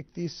31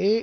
A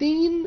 3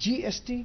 GST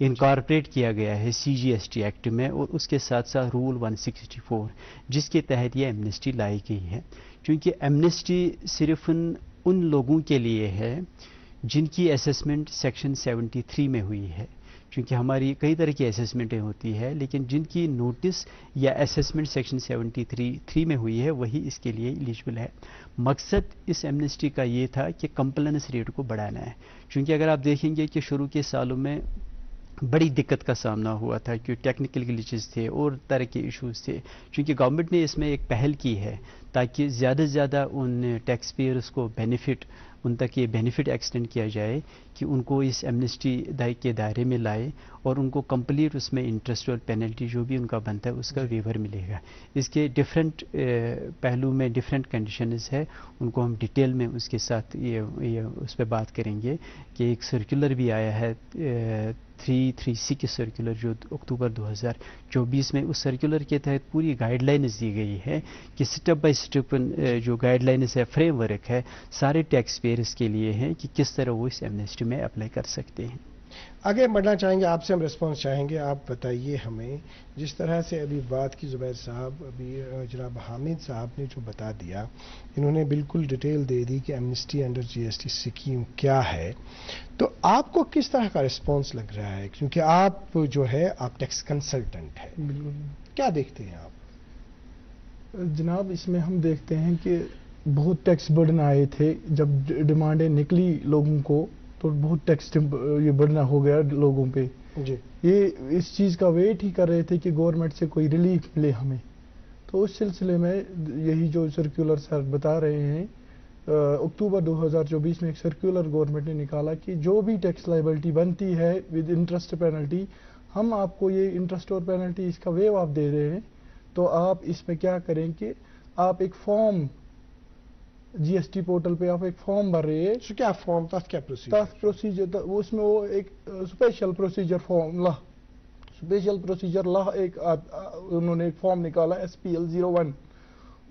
incorporate کیا گیا ہے CGST ایکٹ میں، اور اس کے ساتھ ساتھ رول 164 جس کے تحت یہ ایمنسٹی لائی گئی ہے. کیونکہ ایمنسٹی صرف ان لوگوں کے لیے ہے جن کی اسیسمنٹ سیکشن 73 میں ہوئی ہے. کیونکہ ہماری کئی طرح کی اسیسمنٹیں ہوتی ہے، لیکن جن کی نوٹس یا اسیسمنٹ سیکشن 73 میں ہوئی ہے وہی اس کے لیے ایلیجبل ہے. مقصد اس ایمنسٹی کا یہ تھا کہ کمپلینس ریٹ کو بڑھانا ہے. کیونکہ اگر آپ دیکھیں گے کہ شروع کے سالوں میں بڑی دقت کا سامنا ہوا تھا، کہ ٹیکنیکل گلیچز تھے اور طرح کے ایشوز تھے. چونکہ گورنمنٹ نے اس میں ایک پہل کی ہے تاکہ زیادہ سے زیادہ ان ٹیکس پیئرس کو بینیفٹ، ان تک یہ بینیفٹ ایکسٹینڈ کیا جائے کہ ان کو اس ایمنسٹی کے دائرے میں لائے، اور ان کو کمپلیٹ اس میں انٹرسٹ اور پینلٹی جو بھی ان کا بنتا ہے اس کا ویور ملے گا. اس کے ڈفرینٹ پہلو میں ڈفرینٹ کنڈیشنز ہے، ان کو ہم ڈیٹیل میں اس کے ساتھ یہ اس پہ بات کریں گے. کہ ایک سرکولر بھی آیا ہے 336 سرکولر جو اکتوبر 2024 میں، اس سرکولر کے تحت پوری گائیڈ لائنز دی گئی ہے کہ سٹیپ بائی سٹیپ جو گائیڈ لائنز ہے، فریم ورک ہے، سارے ٹیکس پیئرس کے لیے ہیں کہ کس طرح وہ اس ایمنسٹی میں اپلائی کر سکتے ہیں. آگے بڑھنا چاہیں گے، آپ سے ہم ریسپانس چاہیں گے. آپ بتائیے ہمیں، جس طرح سے ابھی بات کی زبیر صاحب، ابھی جناب حامد صاحب نے جو بتا دیا، انہوں نے بالکل ڈیٹیل دے دی کہ ایمنسٹی انڈر GST اسکیم کیا ہے. تو آپ کو کس طرح کا ریسپانس لگ رہا ہے؟ کیونکہ آپ جو ہے آپ ٹیکس کنسلٹنٹ ہیں، بالکل کیا دیکھتے ہیں آپ؟ جناب، اس میں ہم دیکھتے ہیں کہ بہت ٹیکس برڈن آئے تھے. جب ڈیمانڈیں نکلی لوگوں کو تو بہت ٹیکس یہ بڑھنا ہو گیا لوگوں پہ. جی، یہ اس چیز کا ویٹ ہی کر رہے تھے کہ گورنمنٹ سے کوئی ریلیف ملے ہمیں. تو اس سلسلے میں یہی جو سرکولر سر بتا رہے ہیں، اکتوبر 2024 میں ایک سرکولر گورنمنٹ نے نکالا کہ جو بھی ٹیکس لائبلٹی بنتی ہے ود انٹرسٹ پینلٹی، ہم آپ کو یہ انٹرسٹ اور پینلٹی اس کا ویو آپ دے رہے ہیں. تو آپ اس میں کیا کریں کہ آپ ایک فارم GST پورٹل پہ آپ ایک فارم بھر رہے ہیں. کیا فارم تھا، کیا پروسیجر اس میں وہ ایک special procedure form special procedure ایک انہوں نے ایک فارم نکالا SPL 01.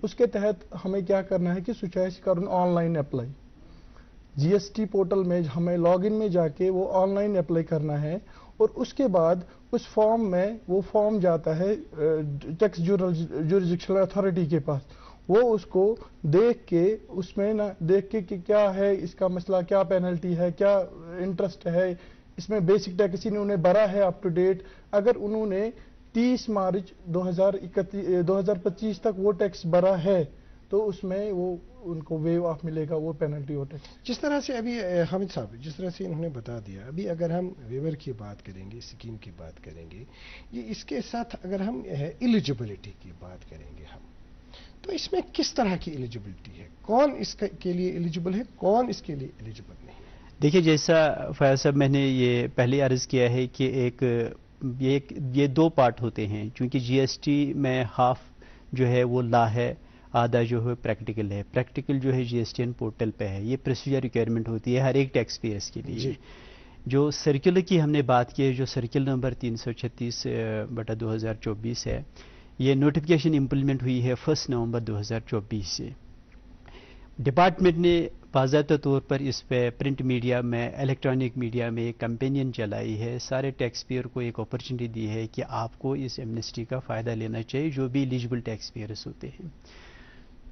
اس کے تحت ہمیں کیا کرنا ہے کہ سچائش کرن on line apply GST portal میں ہمیں لاگ ان میں جا کے وہ آن لائن اپلائی کرنا ہے. اور اس کے بعد اس فارم میں وہ فارم جاتا ہے ٹیکس جورسڈکشنل اتھارٹی کے پاس. وہ اس کو دیکھ کے اس میں دیکھ کے کہ کیا ہے اس کا مسئلہ، کیا پینلٹی ہے، کیا انٹرسٹ ہے، اس میں بیسک ٹیکس انہوں نے بھرا ہے اپ ٹو ڈیٹ. اگر انہوں نے 30 مارچ 2025 تک وہ ٹیکس بھرا ہے تو اس میں وہ ان کو ویو آف ملے گا وہ پینلٹی اور ٹیکس. جس طرح سے ابھی حامد صاحب جس طرح سے انہوں نے بتا دیا، ابھی اگر ہم ویور کی بات کریں گے، اسکیم کی بات کریں گے، یہ اس کے ساتھ اگر ہم ایلیجبلٹی کی بات کریں گے ہم، تو اس میں کس طرح کی ایلیجبلٹی ہے؟ کون اس کے لیے ایلیجبل ہے، کون اس کے لیے ایلیجبل نہیں ہے؟ دیکھیے، جیسا فیاض صاحب میں نے یہ پہلے عرض کیا ہے کہ یہ دو پارٹ ہوتے ہیں. چونکہ GST میں ہاف جو ہے وہ لا ہے، آدھا جو ہے پریکٹیکل ہے. پریکٹیکل جو ہے GSTN پورٹل پہ ہے. یہ پروسیجر ریکوائرمنٹ ہوتی ہے ہر ایک ٹیکس پیئرس کے لیے. جو سرکولر کی ہم نے بات کی ہے، جو سرکل نمبر 336/2024 ہے، یہ نوٹیفیکیشن امپلیمنٹ ہوئی ہے 1 نومبر 2024 سے. ڈپارٹمنٹ نے باضابطہ طور پر اس پہ پرنٹ میڈیا میں، الیکٹرانک میڈیا میں ایک کمپینین چلائی ہے. سارے ٹیکس پیئر کو ایک اپرچونٹی دی ہے کہ آپ کو اس ایمنسٹی کا فائدہ لینا چاہیے جو بھی ایلیجبل ٹیکس پیئرس ہوتے ہیں.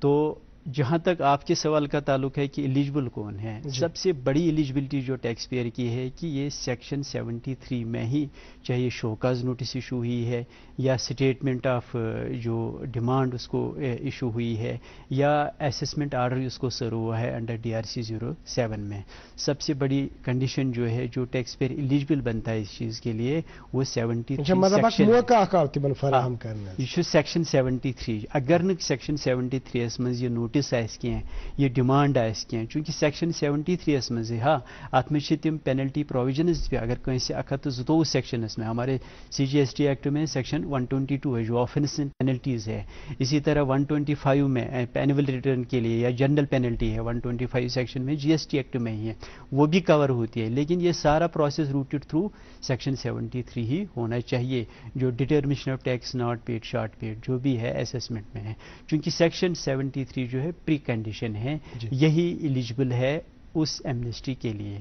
تو جہاں تک آپ کے سوال کا تعلق ہے کہ ایلیجبل کون ہے، سب سے بڑی ایلیجبلٹی جو ٹیکس پیئر کی ہے کہ یہ سیکشن 73 میں ہی، چاہے شوکاز نوٹس ایشو ہوئی ہے یا اسٹیٹمنٹ آف جو ڈیمانڈ اس کو ایشو ہوئی ہے یا اسیسمنٹ آرڈر اس کو سرو ہوا ہے انڈر DRC 07 میں. سب سے بڑی کنڈیشن جو ہے جو ٹیکس پیئر ایلیجبل بنتا ہے اس چیز کے لیے وہ 73 فراہم کرنا. یہ سیکشن 73. اگر نہ سیکشن 73 اس میں یہ نوٹس آس کی یہ ڈیمانڈ آس کی، چونکہ سیکشن 73 اس میں ہاں ات میں تم پینلٹی پروویژنز بھی، اگر کنسی 122 سیکشنس میں، ہمارے CGST ایکٹ میں سیکشن 122 ہے جو آفینس پینلٹیز ہے. اسی طرح 125 میں اینول ریٹرن کے لیے یا جنرل پینلٹی ہے 125 سیکشن میں GST ایکٹ میں ہی ہے، وہ بھی کور ہوتی ہے. لیکن یہ سارا پروسیس روٹڈ تھرو سیکشن 73 ہی ہونا چاہیے جو determination of tax not paid short paid جو بھی ہے اسیسمنٹ میں ہے. چونکہ سیکشن 73 جو ہے پری کنڈیشن ہے، یہی ایلیجبل ہے اس ایمنسٹی کے لیے.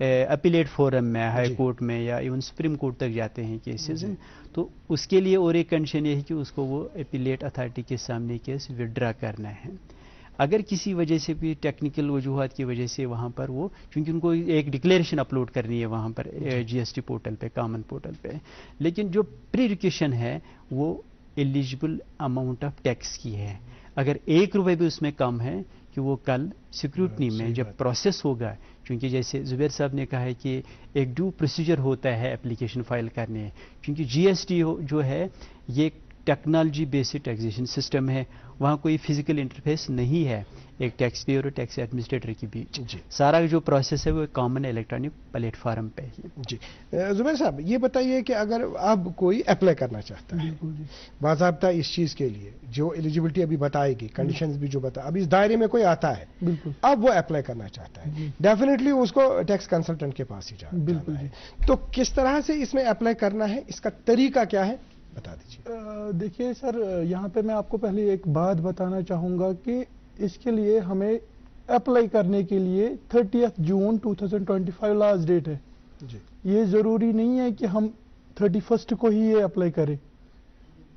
اپیلیٹ فورم میں، ہائی جی. کورٹ میں یا ایون سپریم کورٹ تک جاتے ہیں کیسز، تو اس کے لیے اور ایک کنڈیشن یہ ہے کہ اس کو وہ اپیلیٹ اتھارٹی کے سامنے کیس وڈرا کرنا ہے. اگر کسی وجہ سے بھی ٹیکنیکل وجوہات کی وجہ سے وہاں پر وہ، چونکہ ان کو ایک ڈکلیریشن اپلوڈ کرنی ہے وہاں پر جی ایس ٹی پورٹل پہ، کامن پورٹل پہ، لیکن جو پری ریکویشن ہے وہ ایلیجبل اماؤنٹ آف ٹیکس کی ہے. اگر 1 روپے بھی اس میں کم ہے کہ وہ کل سیکیورٹی میں جب پروسیس ہوگا، چونکہ جیسے زبیر صاحب نے کہا ہے کہ ایک ڈیو پروسیجر ہوتا ہے اپلیکیشن فائل کرنے، چونکہ جی ایس ٹی جو ہے یہ ٹیکنالوجی بیسڈ ٹیکسیشن سسٹم ہے، وہاں کوئی فزیکل انٹرفیس نہیں ہے ایک ٹیکس پیئر اور ٹیکس ایڈمنسٹریٹر کے بیچ. جی. سارا جو پروسیس ہے وہ کامن الیکٹرانک پلیٹ فارم پہ ہے. جی زبیر صاحب یہ بتائیے کہ اگر اب کوئی اپلائی کرنا چاہتا ہے باضابطہ اس چیز کے لیے جو ایلیجبلٹی ابھی بتائے گی، کنڈیشنز بھی جو بتا، اب اس دائرے میں کوئی آتا ہے، اب وہ اپلائی کرنا چاہتا ہے، ڈیفینیٹلی اس کو ٹیکس کنسلٹنٹ کے پاس ہی جانا ہے. تو کس طرح سے اس میں اپلائی کرنا ہے، اس کا طریقہ کیا ہے، بتا دیجیے. دیکھیے سر، یہاں پہ میں آپ کو پہلے ایک بات بتانا چاہوں گا کہ اس کے لیے ہمیں اپلائی کرنے کے لیے 30 جون 2025 لاسٹ ڈیٹ ہے. جی. یہ ضروری نہیں ہے کہ ہم 31 کو ہی یہ اپلائی کریں.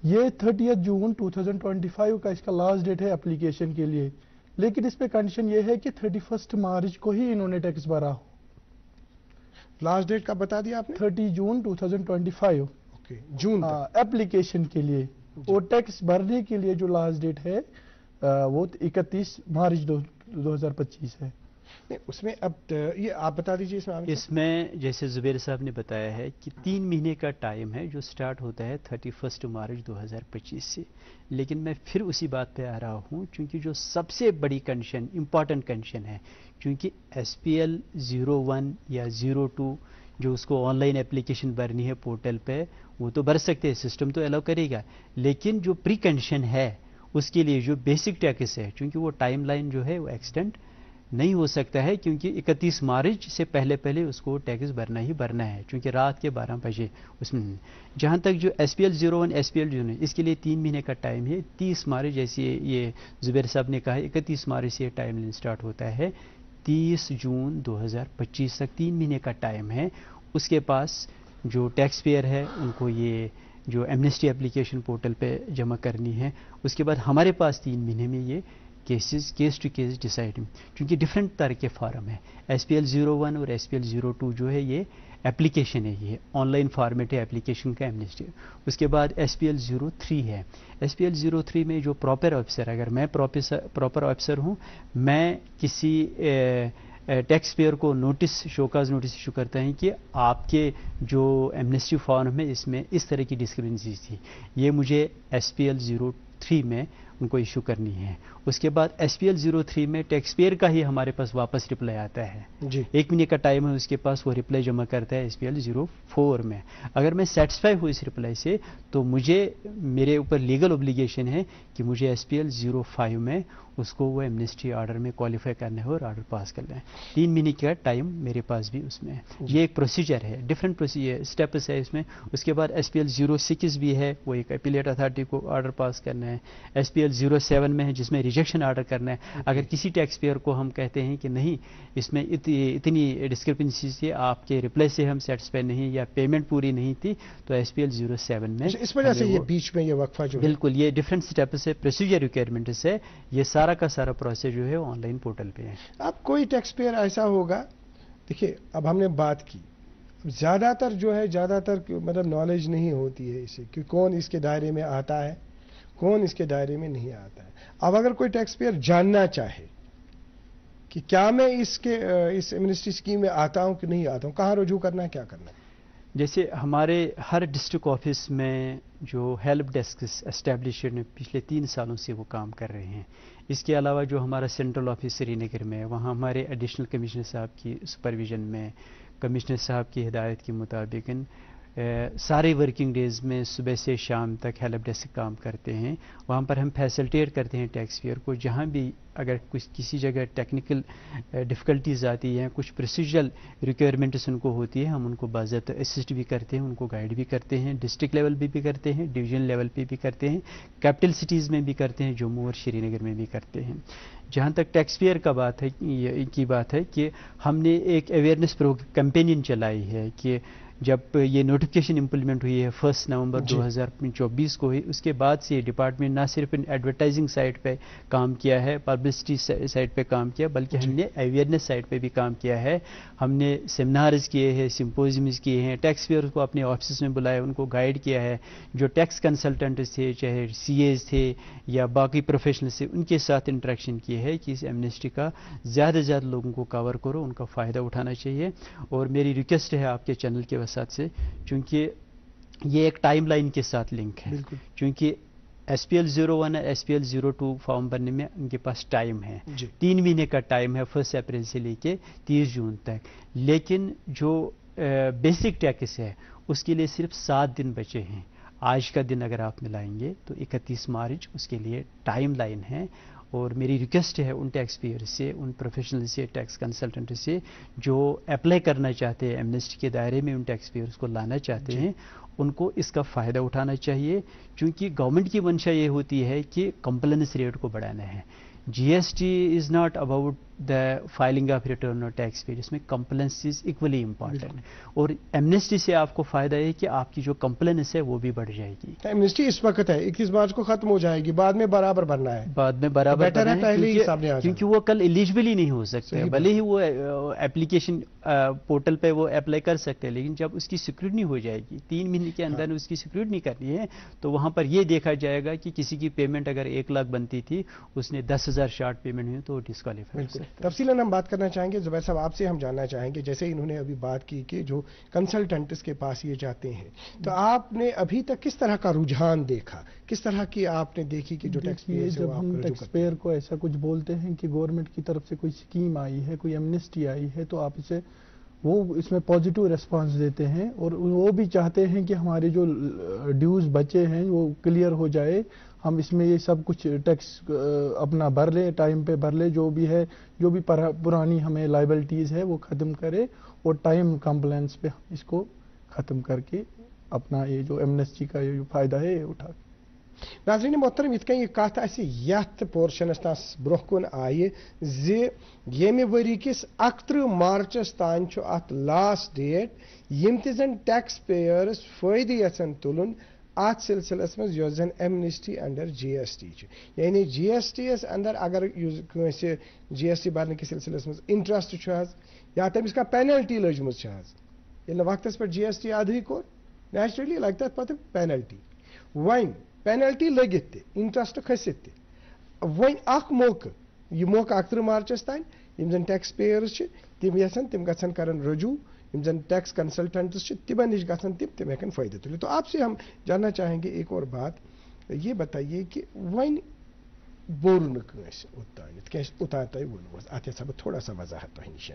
یہ 30 جون 2025 کا اس کا لاسٹ ڈیٹ ہے اپلیکیشن کے لیے، لیکن اس پہ کنڈیشن یہ ہے کہ 31 مارچ کو ہی انہوں نے ٹیکس بھرا ہو. لاسٹ ڈیٹ کا بتا دیا آپ نے، 30 جون 2025 جون اپلیکیشن کے لیے. اور ٹیکس بھرنے کے لیے جو لاسٹ ڈیٹ ہے وہ 31 مارچ 2025 ہے. اس میں اب یہ آپ بتا دیجیے اس میں جیسے زبیر صاحب نے بتایا ہے کہ 3 مہینے کا ٹائم ہے جو سٹارٹ ہوتا ہے 31 مارچ 2025 سے. لیکن میں پھر اسی بات پہ آ رہا ہوں، چونکہ جو سب سے بڑی کنڈیشن، امپورٹنٹ کنڈیشن ہے، چونکہ ایس پی ایل 01 یا 02 جو اس کو آن لائن اپلیکیشن بھرنی ہے پورٹل پہ، وہ تو بھر سکتے ہیں، سسٹم تو الاؤ کرے گا، لیکن جو پری کنڈیشن ہے اس کے لیے جو بیسک ٹیکس ہے، چونکہ وہ ٹائم لائن جو ہے وہ ایکسٹینڈ نہیں ہو سکتا ہے، کیونکہ 31 مارچ سے پہلے اس کو ٹیکس بھرنا ہی بھرنا ہے، چونکہ رات کے 12 بجے اس میں. جہاں تک جو S P L 01 S P L 09 اس کے لیے 3 مہینے کا ٹائم ہے. 30 مارچ جیسے یہ زبیر صاحب نے کہا ہے 31 مارچ سے یہ ٹائم لائن سٹارٹ ہوتا ہے، 30 جون 2025 تک 3 مہینے کا ٹائم ہے. اس کے پاس جو ٹیکس پیئر ہے ان کو یہ جو ایمنسٹی اپلیکیشن پورٹل پہ جمع کرنی ہے. اس کے بعد ہمارے پاس 3 مہینے میں یہ کیس ٹو کیس ڈیسائڈ، چونکہ ڈفرینٹ طرح کے فارم ہے. ایس پی ایل 01 اور ایس پی ایل 02 جو ہے یہ اپلیکیشن ہے، یہ آن لائن فارمیٹ ہے اپلیکیشن کا ایمنسٹی. اس کے بعد ایس پی ایل 03 ہے. ایس پی ایل 03 میں جو پراپر آفیسر، اگر میں پراپر آفیسر ہوں، میں کسی ٹیکس پیئر کو نوٹس، شوکاز نوٹس ایشو کرتا ہے کہ آپ کے جو ایمنسٹی فارم ہے اس میں اس طرح کی ڈسکرپنسیز تھی، یہ مجھے ایس پی ایل 03 میں ان کو ایشو کرنی ہے. اس کے بعد ایس پی ایل 03 میں ٹیکس پیئر کا ہی ہمارے پاس واپس رپلائی آتا ہے. جی. 1 مہینے کا ٹائم ہے اس کے پاس، وہ رپلائی جمع کرتا ہے ایس پی ایل 04 میں. اگر میں سیٹسفائی ہوں اس رپلائی سے تو مجھے، میرے اوپر لیگل اوبلیگیشن ہے کہ مجھے ایس پی ایل 05 میں اس کو وہ ایمنسٹی آرڈر میں کوالیفائی کرنا ہے اور آرڈر پاس کرنا ہے. 3 مہینے کا ٹائم میرے پاس بھی اس میں ہے. یہ ایک پروسیجر ہے، ڈفرینٹ پروسیجر اسٹیپس ہے اس میں. اس کے بعد ایس پی ایل 06 بھی ہے، وہ ایک اپیلیٹ اتھارٹی کو آرڈر پاس کرنا ہے. ایس پی ایل 07 میں ہے جس میں ریجیکشن آرڈر کرنا ہے. اگر کسی ٹیکس پیئر کو ہم کہتے ہیں کہ نہیں اس میں اتنی ڈسکرپنسیز تھی، آپ کے رپلائی سے ہم سیٹسفائی نہیں یا پیمنٹ پوری نہیں تھی، تو ایس پی ایل 07 میں اس وجہ سے یہ بیچ میں یہ وقفہ جو بالکل یہ ڈفرینٹ اسٹیپس ہے، پروسیجر ریکوائرمنٹس ہے. یہ سارا کا سارا پروسیس جو ہے آن لائن پورٹل پہ ہے. اب کوئی ٹیکس پیئر ایسا ہوگا، دیکھیے اب ہم نے بات کی، زیادہ تر جو ہے مطلب نالج نہیں ہوتی ہے اسے کہ کون اس کے دائرے میں آتا ہے، کون اس کے دائرے میں نہیں آتا ہے. اب اگر کوئی ٹیکس پیئر جاننا چاہے کہ کیا میں اس ایمنسٹی اسکیم میں آتا ہوں کہ نہیں آتا ہوں، کہاں رجوع کرنا ہے، کیا کرنا ہے؟ جیسے ہمارے ہر ڈسٹرکٹ آفس میں جو ہیلپ ڈیسک اسٹیبلشڈ نے پچھلے 3 سالوں سے وہ کام کر رہے ہیں. اس کے علاوہ جو ہمارا سینٹرل آفس سری نگر میں ہے، وہاں ہمارے ایڈیشنل کمشنر صاحب کی سپرویژن میں، کمشنر صاحب کی ہدایت کے مطابق سارے ورکنگ ڈیز میں صبح سے شام تک ہیلپ ڈیسک کام کرتے ہیں. وہاں پر ہم فیسلٹیٹ کرتے ہیں ٹیکس پیئر کو. جہاں بھی اگر کسی جگہ ٹیکنیکل ڈفیکلٹیز آتی ہیں, کچھ پروسیجرل ریکوائرمنٹس ان کو ہوتی ہے, ہم ان کو باضابطہ اسسٹ بھی کرتے ہیں, ان کو گائیڈ بھی کرتے ہیں. ڈسٹرکٹ لیول پہ بھی کرتے ہیں, ڈویژن لیول پہ بھی کرتے ہیں, کیپٹل سٹیز میں بھی کرتے ہیں, جموں اور شری نگر میں بھی کرتے ہیں. جہاں تک ٹیکس پیئر کا بات ہے کہ ہم نے ایک اویئرنیس کیمپین چلائی ہے کہ جب یہ نوٹیفکیشن امپلیمنٹ ہوئی ہے 1 نومبر 2024 کو ہوئی, اس کے بعد سے ڈپارٹمنٹ نہ صرف ایڈورٹائزنگ سائٹ پہ کام کیا ہے, پبلسٹی سائٹ پہ کام کیا, بلکہ ہم نے اویئرنیس سائٹ پہ بھی کام کیا ہے. ہم نے سیمینارز کیے ہیں, سمپوزیمز کیے ہیں, ٹیکس پیئر کو اپنے آفسز میں بلایا, ان کو گائیڈ کیا ہے. جو ٹیکس کنسلٹنٹس تھے, چاہے سی ایز تھے یا باقی پروفیشنلز تھے, ان کے ساتھ انٹریکشن کیے ہے کہ اس ایمنسٹی کا زیادہ سے زیادہ لوگوں کو کور کرو, ان کا فائدہ اٹھانا چاہیے. اور میری ریکویسٹ ہے آپ کے چینل کے وسعت سے, چونکہ یہ ایک ٹائم لائن کے ساتھ لنک ہے, چونکہ ایس پی ایل 01 اور ایس پی ایل 02 فارم بننے میں ان کے پاس ٹائم ہے, 3 مہینے کا ٹائم ہے, 1 اپریل سے لے کے 30 جون تک. لیکن جو بیسک ٹیکس ہے اس کے لیے صرف 7 دن بچے ہیں. آج کا دن اگر آپ ملائیں گے تو 31 مارچ اس کے لیے ٹائم لائن ہے. اور میری ریکویسٹ ہے ان ٹیکس پیئر سے, ان پروفیشنل سے, ٹیکس کنسلٹنٹ سے جو اپلائی کرنا چاہتے ہیں, ایمنسٹی کے دائرے میں ان ٹیکس پیئرس کو لانا چاہتے ہیں, ان کو اس کا فائدہ اٹھانا چاہیے. چونکہ گورنمنٹ کی منشا یہ ہوتی ہے کہ کمپلنس ریٹ کو بڑھانا ہے. G S T is not about the filing of return اور ٹیکس پیڈ, اس میں کمپلنس از اکولی امپارٹنٹ. اور ایمنسٹی سے آپ کو فائدہ ہے کہ آپ کی جو کمپلنس ہے وہ بھی بڑھ جائے گی. ایمنسٹی اس وقت ہے 21 مارچ کو ختم ہو جائے گی, بعد میں برابر بننا ہے, بعد میں برابر بیٹر ہے پہلے ہی سامنے آ جائے, کیونکہ وہ کل ایلیجبل ہی نہیں ہو سکتے. بھلے ہی وہ اپلیکیشن پورٹل پہ وہ اپلائی کر سکتے ہیں, لیکن جب اس کی سکروٹنی ہو جائے گی 3 مہینے کے اندر اس کی سکروٹنی کرنی ہے, تو وہاں پر یہ دیکھا جائے گا کہ کسی کی پیمنٹ اگر 1 لاکھ بنتی تھی, اس نے 10,000 شارٹ پیمنٹ ہوئی تو ڈسکوالیفائی. تفصیلاً ہم بات کرنا چاہیں گے. زبیر صاحب آپ سے ہم جاننا چاہیں گے, جیسے انہوں نے ابھی بات کی کہ جو کنسلٹنٹس کے پاس یہ جاتے ہیں, تو آپ نے ابھی تک کس طرح کا رجحان دیکھا, کس طرح کی آپ نے دیکھی کہ جو ٹیکس پیئر سے جب ہم ٹیکس پیئر کو ایسا کچھ بولتے ہیں کہ گورنمنٹ کی طرف سے کوئی اسکیم آئی ہے, کوئی ایمنسٹی آئی ہے, تو آپ اسے وہ اس میں پازیٹیو ریسپانس دیتے ہیں, اور وہ بھی چاہتے ہیں کہ ہمارے جو ڈیوز بچے ہیں وہ کلیئر ہو جائے, ہم اس میں یہ سب کچھ ٹیکس اپنا بھر لیں, ٹائم پہ بھر لیں, جو بھی ہے, جو بھی پرانی ہمیں لائبلٹیز ہے وہ ختم کرے, اور ٹائم کمپلینس پہ اس کو ختم کر کے اپنا یہ جو ایمنسٹی کا یہ فائدہ ہے یہ اٹھا. ناظرین محترم, یت کن یہ کت یت پورشنس تاس برہ کن آئی زمہ وری کس 31 مارچس تان ات لاسٹ ڈیٹ یم تہ زن ٹیکس پیئرس فائدہ یژھن تلن ات سلسلس مز یس زن ایمنسٹی انڈر جی ایس ٹی, یعنی جی ایس ٹی یس اندر اگر کنسہ جی ایس ٹی برنے کس سلسلس مز انٹرسٹ یا تمس کا پینلٹی لجم یل وقتس پہ جی ایس ٹی ادھی کور, نیچرلی لگ تر پتہ پینلٹی. ون پینلٹی لگت تہ, انٹرسٹ کھست تہ, ون اخ موقع, یہ موقع 31 مارچس تان یم زن ٹیکس پیئرس تم یژھن تم گژھن کرن رجوع, یم زن ٹیکس کنسلٹنٹس تمن نش گژھن تم ہیکن فائدہ تلت. تو آپ سے ہم جاننا چاہیں گے ایک اور بات, یہ بتائیے کہ ون بور نس اوتان تہ ونو ات یژھا بہ تھوڑا سا وضاحت تہ نش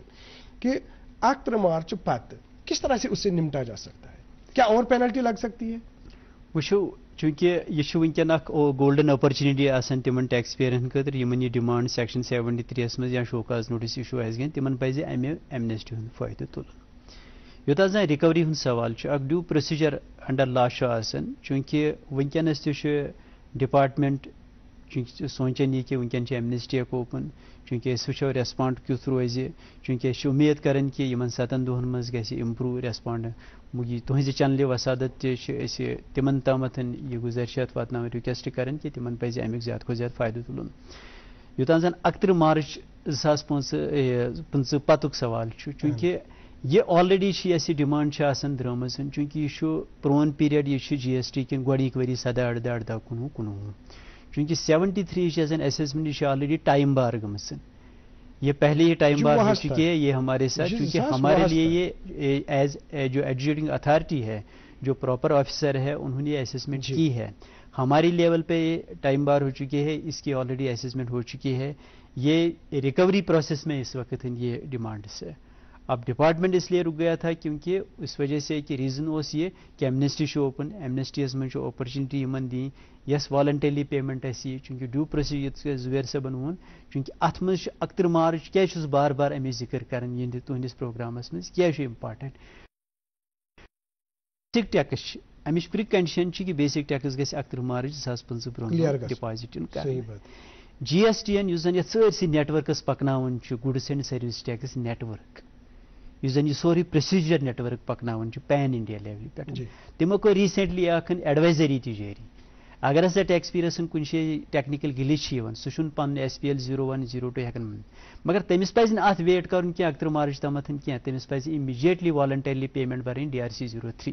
کہ 31 مارچ پتہ کس طرح سے اس سے نمٹا جا سکتا ہے, کیا اور پینلٹی لگ سکتی ہے؟ وچھو, چونکہ یہ ونکن اخ گولڈن اپرچونٹی آسان تمن ٹیکس پیئرن خاطر یمن یہ ڈیمانڈ سیکشن 73 مز یا شوکاز نوٹس ایشو آس گن, تمن پزِ امہ ایمنسٹی ہند فائدہ تلن. یوتھ زن ریکوری ہند سوال اخ ڈیو پروسیجر انڈر لا آسان, چونکہ ونکس تہ ڈپارٹمنٹ سوچان یہ کہ ونکن ایمنسٹی اوپن, چونکہ اس وچو ریسپانڈ کیُتھ روز, چونکہ امید کران کہ یمن 7 دہن مز گژھِ امپروو ریسپانڈ. تہذ چینلہِ وسادت تہ تمن تامتھ یہ گزارشات واتن رِکویسٹ کران کہ تمن پزِ امیُک زیادٕ کھۄتہٕ زیادٕ فائدہ تلن. یوتان زن 31 مارچ 2015 پتک سوال, چونکہ یہ آلریڈی یہ ڈیمانڈ آسان درامز, چونکہ یہ پرون پیریڈ, یہ جی ایس ٹی کن گۄڈنِکۍ ؤری 17 18 19 چونکہ 73 زن اسسمنٹ یہ آلریڈی ٹائم بار گمژ, یہ پہلے ہی ٹائم بار ہو چکی ہے یہ ہمارے ساتھ, کیونکہ ہمارے لیے یہ ایز جو ایڈجوڈیٹنگ اتھارٹی ہے, جو پراپر آفیسر ہے, انہوں نے اسسمنٹ کی ہے. ہماری لیول پہ یہ ٹائم بار ہو چکی ہے, اس کی آلریڈی اسسمنٹ ہو چکی ہے. یہ ریکوری پروسیس میں اس وقت یہ ڈیمانڈس ہے. اب ڈپارٹمنٹ اس لیے رک گیا تھا کیونکہ اس وجہ سے کہ ریزن اس یہ کہ ایمنسٹی اوپن ایمنسٹیس من اپرچونٹی ان دین یس والنٹرلی پیمنٹ یہ چونکہ ڈیو پروسیجر زبیر صبن وون چونکہ ات من 31 مارچ کیا بار بار امی ذکر کران یہ تہندس پروگرامس مز کیا امپارٹنٹ بیسک ٹیکس امچ پری کنڈیشن کہ بیسک ٹیکس گژھِ 31 مارچ 2015 برونٛہہ ڈپازٹ جی ایس ٹی یس زن سٲرسٕے نیٹ ورکس پکناون goods and service tax network اس زن یہ سوری پروسیجر نیٹ ورک پکناون پین انڈیا لیول پہ تمو کر ریسنٹلی ایڈوائزری تہ جاری اگر ہسا ٹیکس پیئرسن کن جائے ٹیکنیکل گلچ سہ پن SPL 01 02 ہیکن مگر تمس پزِ ات ویٹ کرن کی 31 مارچ تامتھ کی تمس پزِ امیڈیٹلی والنٹرلی پیمنٹ برن DRC 03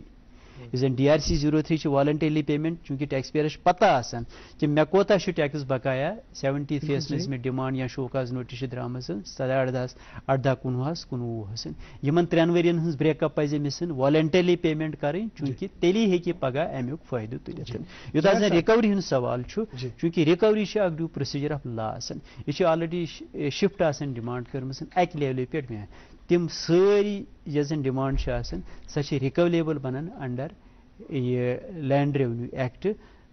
اس زن DRC 03 والنٹرلی پیمنٹ چونکہ ٹیکس پیئرس پتہ آسان کہ مے کوتا ٹیکس بقایا 73 یس میں ڈیمانڈ یا شوکاز نوٹس درام 17 18 19 یمن 3 ورین ہز بریک اپ پزِ امس والنٹرلی پیمنٹ کریں چونکہ تیلی ہیکہ پگہ امیک فائدہ تلتھ یوتھا زن ریکوری ہند سوال چونکہ ریکوری اخ ڈیو پروسیجر آف لا آسان یہ آلریڈی شفٹ آسان ڈیمانڈ کرمژ اکہ لیولہ پہ تم ساری یس زن ڈیمانڈ سہ ریکوریبل بنان انڈر یہ لینڈ ریونیو ایکٹ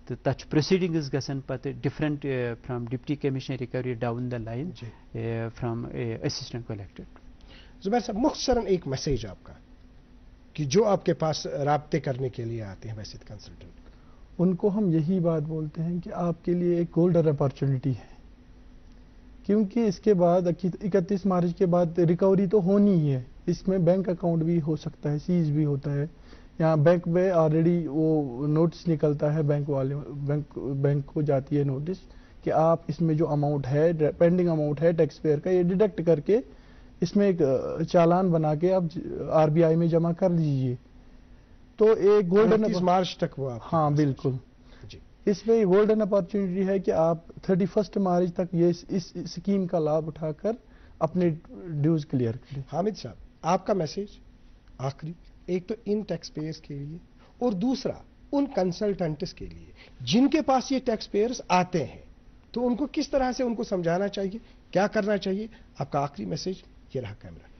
تو تک پروسیڈنگز گژھن پتہ different from deputy commissioner recovery down the line from assistant collector. Zubair صاحب مختصراً ایک میسیج آپ کا کہ جو آپ کے پاس رابطے کرنے کے لیے آتے ہیں ویسے کنسلٹنٹ ان کو ہم یہی بات بولتے ہیں کہ آپ کے لیے ایک گولڈن اپارچونٹی ہے کیونکہ اس کے بعد 31 مارچ کے بعد ریکوری تو ہونی ہی ہے. اس میں بینک اکاؤنٹ بھی ہو سکتا ہے سیز بھی ہوتا ہے یہاں بینک میں آلریڈی وہ نوٹس نکلتا ہے بینک والے بینک کو جاتی ہے نوٹس کہ آپ اس میں جو اماؤنٹ ہے پینڈنگ اماؤنٹ ہے ٹیکس پیئر کا یہ ڈیڈکٹ کر کے اس میں ایک چالان بنا کے آپ RBI میں جمع کر دیجیے. تو ایک گولڈن 31 مارچ تک وہ ہاں بالکل اس میں گولڈن اپارچونٹی ہے کہ آپ 31 مارچ تک یہ اس اسکیم کا لابھ اٹھا کر اپنے ڈیوز کلیئر کریں. حامد صاحب آپ کا میسیج آخری ایک تو ان ٹیکس پیئرز کے لیے اور دوسرا ان کنسلٹنٹس کے لیے جن کے پاس یہ ٹیکس پیئرز آتے ہیں تو ان کو کس طرح سے ان کو سمجھانا چاہیے کیا کرنا چاہیے آپ کا آخری میسیج یہ رہا کیمرہ.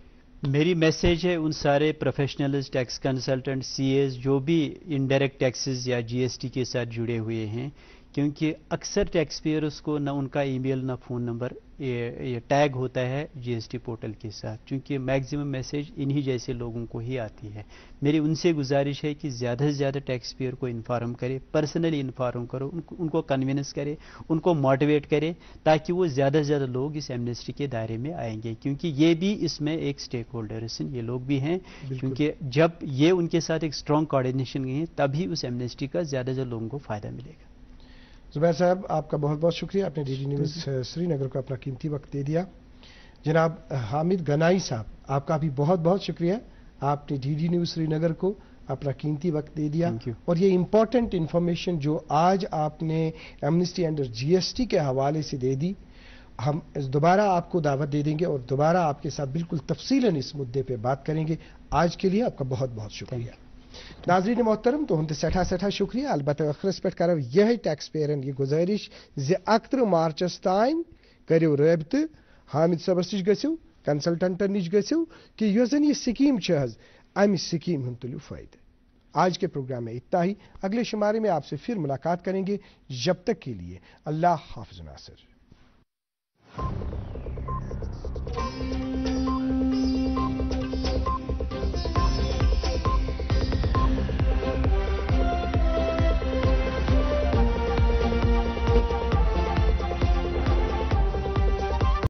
میری میسیج ہے ان سارے پروفیشنلز ٹیکس کنسلٹنٹ CAs جو بھی انڈائریکٹ ٹیکسز یا GST کے ساتھ جڑے ہوئے ہیں کیونکہ اکثر ٹیکس پیئرس کو نہ ان کا ای میل نہ فون نمبر یہ ٹیگ ہوتا ہے GST پورٹل کے ساتھ چونکہ میکزیمم میسیج انہی جیسے لوگوں کو ہی آتی ہے. میری ان سے گزارش ہے کہ زیادہ سے زیادہ ٹیکس پیئر کو انفارم کرے پرسنلی انفارم کرو ان کو کنوینس کرے ان کو موٹیویٹ کرے تاکہ وہ زیادہ سے زیادہ لوگ اس ایمنسٹی کے دائرے میں آئیں گے کیونکہ یہ بھی اس میں ایک اسٹیک ہولڈرس ہیں یہ لوگ بھی ہیں کیونکہ جب یہ ان کے ساتھ ایک اسٹرانگ کوآرڈینیشن ہے تبھی اس ایمنسٹی کا زیادہ سے زیادہ لوگوں کو فائدہ ملے گا. زبیر صاحب آپ کا بہت بہت شکریہ آپ نے DD نیوز سری نگر کو اپنا قیمتی وقت دے دیا. جناب حامد گنائی صاحب آپ کا بھی بہت بہت شکریہ آپ نے DD نیوز سری نگر کو اپنا قیمتی وقت دے دیا اور یہ امپورٹنٹ انفارمیشن جو آج آپ نے ایمنسٹی انڈر GST کے حوالے سے دے دی ہم دوبارہ آپ کو دعوت دے دیں گے اور دوبارہ آپ کے ساتھ بالکل تفصیلاً اس مدعے پہ بات کریں گے. آج کے لیے آپ کا بہت بہت شکریہ. ناظرین محترم تو ہند سٹھا شکریہ البتہ ٲخرس پہ کرو یہ ٹیکس پیئرن یہ گزارش 31 مارچس تین کرو رابطہ حامد صبس نش گژھو کنسلٹنٹن نش گژھو کہ یس زن یہ سکیم امہ سکیم ہند تلیو فائدہ. آج کے پروگرام میں اتنا ہی. اگلے شمارے میں آپ سے پھر ملاقات کریں گے. جب تک کے لیے اللہ حافظ ناصر.